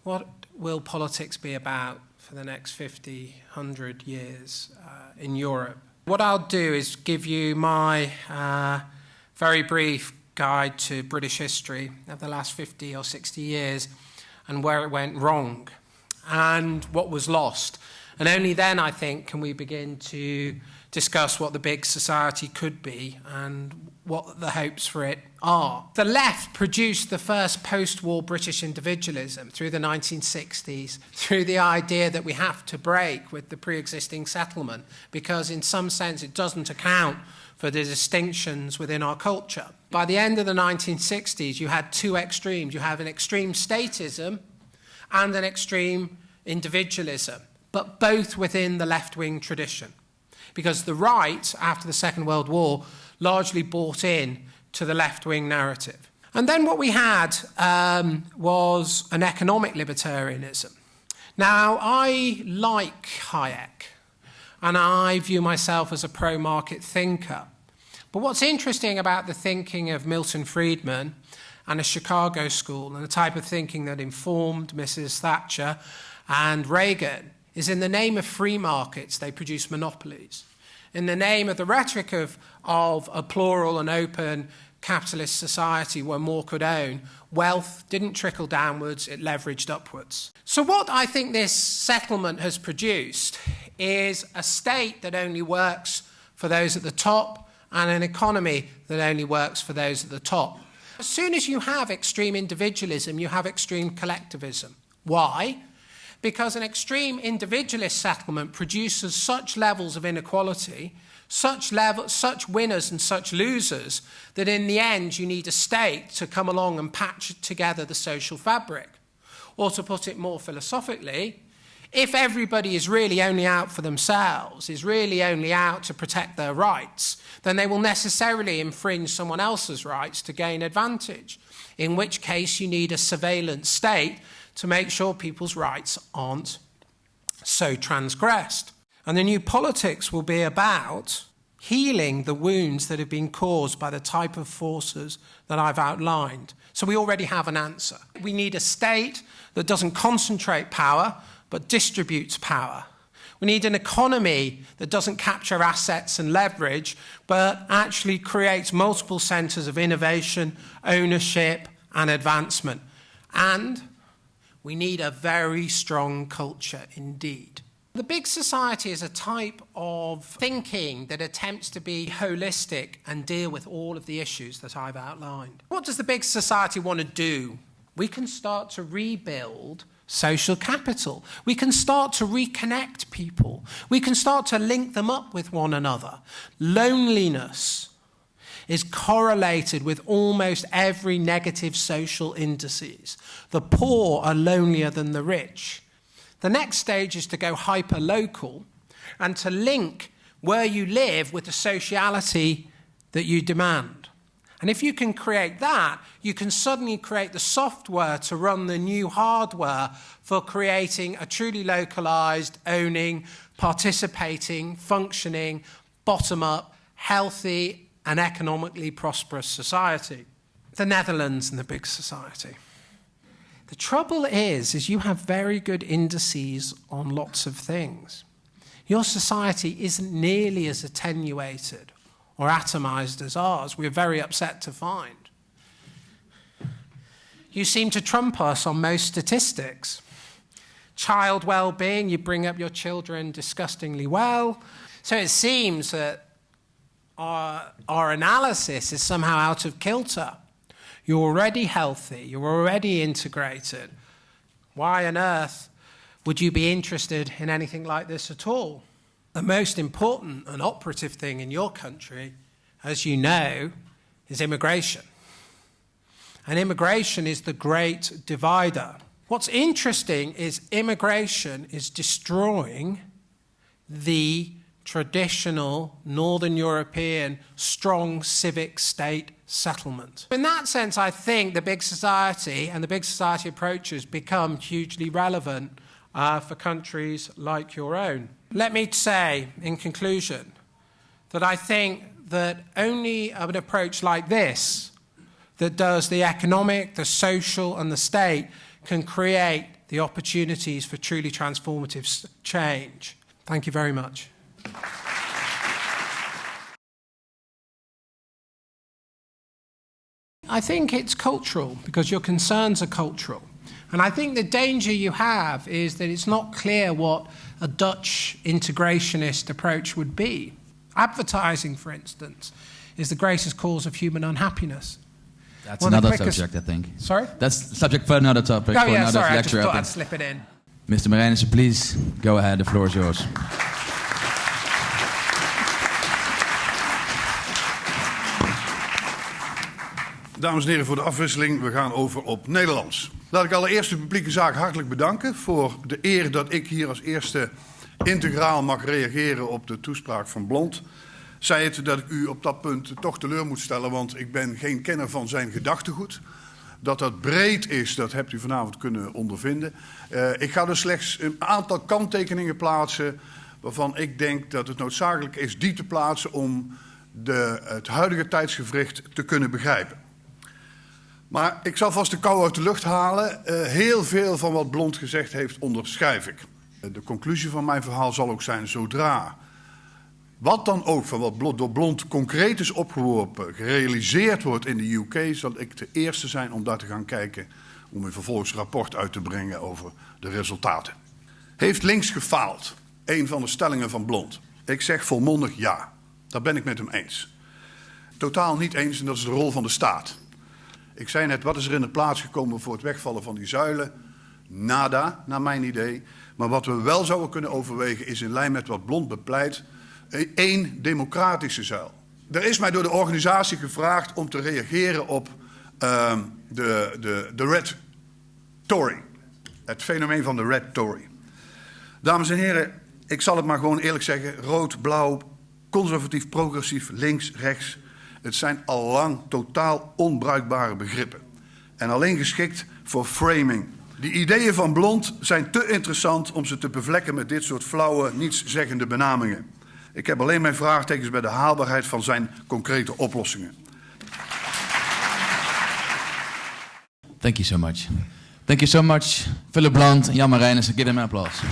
what will politics be about for the next 50, 100 years in Europe? What I'll do is give you my very brief guide to British history of the last 50 or 60 years and where it went wrong and what was lost. And only then, I think, can we begin to discuss what the big society could be and what the hopes for it are. The left produced the first post-war British individualism through the 1960s, through the idea that we have to break with the pre-existing settlement because in some sense it doesn't account for the distinctions within our culture. By the end of the 1960s, you had two extremes. You have an extreme statism and an extreme individualism, but both within the left-wing tradition. Because the right, after the Second World War, largely bought in to the left-wing narrative. And then what we had was an economic libertarianism. Now, I like Hayek, and I view myself as a pro-market thinker. But what's interesting about the thinking of Milton Friedman and the Chicago School and the type of thinking that informed Mrs. Thatcher and Reagan is in the name of free markets, they produce monopolies. In the name of the rhetoric of a plural and open capitalist society where more could own, wealth didn't trickle downwards, it leveraged upwards. So what I think this settlement has produced is a state that only works for those at the top and an economy that only works for those at the top. As soon as you have extreme individualism, you have extreme collectivism. Why? Because an extreme individualist settlement produces such levels of inequality, such winners and such losers, that in the end you need a state to come along and patch together the social fabric. Or to put it more philosophically, if everybody is really only out for themselves, is really only out to protect their rights, then they will necessarily infringe someone else's rights to gain advantage, in which case you need a surveillance state to make sure people's rights aren't so transgressed. And the new politics will be about healing the wounds that have been caused by the type of forces that I've outlined. So we already have an answer. We need a state that doesn't concentrate power, but distributes power. We need an economy that doesn't capture assets and leverage, but actually creates multiple centres of innovation, ownership, and advancement. And we need a very strong culture indeed. The big society is a type of thinking that attempts to be holistic and deal with all of the issues that I've outlined. What does the big society want to do? We can start to rebuild social capital. We can start to reconnect people. We can start to link them up with one another. Loneliness is correlated with almost every negative social indices. The poor are lonelier than the rich. The next stage is to go hyper-local and to link where you live with the sociality that you demand. And if you can create that, you can suddenly create the software to run the new hardware for creating a truly localized, owning, participating, functioning, bottom-up, healthy, and economically prosperous society. The Netherlands and the big society. The trouble is you have very good indices on lots of things. Your society isn't nearly as attenuated or atomized as ours. We're very upset to find. You seem to trump us on most statistics. Child well-being, you bring up your children disgustingly well. So it seems that our analysis is somehow out of kilter. You're already healthy, you're already integrated. Why on earth would you be interested in anything like this at all? The most important and operative thing in your country, as you know, is immigration. And immigration is the great divider. What's interesting is immigration is destroying the traditional Northern European strong civic state settlement. In that sense, I think the big society and the big society approaches become hugely relevant for countries like your own. Let me say, in conclusion, that I think that only an approach like this, that does the economic, the social, and the state, can create the opportunities for truly transformative change. Thank you very much. I think it's cultural, because your concerns are cultural. And I think the danger you have is that it's not clear what a Dutch integrationist approach would be. Advertising, for instance, is the greatest cause of human unhappiness. That's another subject, I think. Sorry? That's the subject for another topic, oh, for yeah, another sorry, lecture. I just thought I'd slip it in. Mr. Marijnissen, please go ahead. The floor is yours. Dames en heren, voor de afwisseling, we gaan over op Nederlands. Laat ik allereerst de publieke zaak hartelijk bedanken voor de eer dat ik hier als eerste integraal mag reageren op de toespraak van Blond. Zij het dat ik u op dat punt toch teleur moet stellen, want ik ben geen kenner van zijn gedachtegoed. Dat dat breed is, dat hebt u vanavond kunnen ondervinden. Ik ga dus slechts een aantal kanttekeningen plaatsen waarvan ik denk dat het noodzakelijk is die te plaatsen om het huidige tijdsgewricht te kunnen begrijpen. Maar ik zal vast de kou uit de lucht halen. Heel veel van wat Blond gezegd heeft onderschrijf ik. De conclusie van mijn verhaal zal ook zijn, zodra wat dan ook van wat door Blond concreet is opgeworpen gerealiseerd wordt in de UK, zal ik de eerste zijn om daar te gaan kijken, om een vervolgsrapport uit te brengen over de resultaten. Heeft links gefaald? Een van de stellingen van Blond. Ik zeg volmondig ja. Daar ben ik met hem eens. Totaal niet eens, en dat is de rol van de staat. Ik zei net, wat is er in de plaats gekomen voor het wegvallen van die zuilen? Nada, naar mijn idee. Maar wat we wel zouden kunnen overwegen is in lijn met wat Blond bepleit, één democratische zuil. Er is mij door de organisatie gevraagd om te reageren op de Red Tory. Het fenomeen van de Red Tory. Dames en heren, ik zal het maar gewoon eerlijk zeggen. Rood, blauw, conservatief, progressief, links, rechts. Het zijn allang totaal onbruikbare begrippen. En alleen geschikt voor framing. Die ideeën van Blond zijn te interessant om ze te bevlekken met dit soort flauwe, nietszeggende benamingen. Ik heb alleen mijn vraagtekens bij de haalbaarheid van zijn concrete oplossingen. Thank you so much. Thank you so much, Phillip, Blond en Jan Marijnissen. Give them an applause.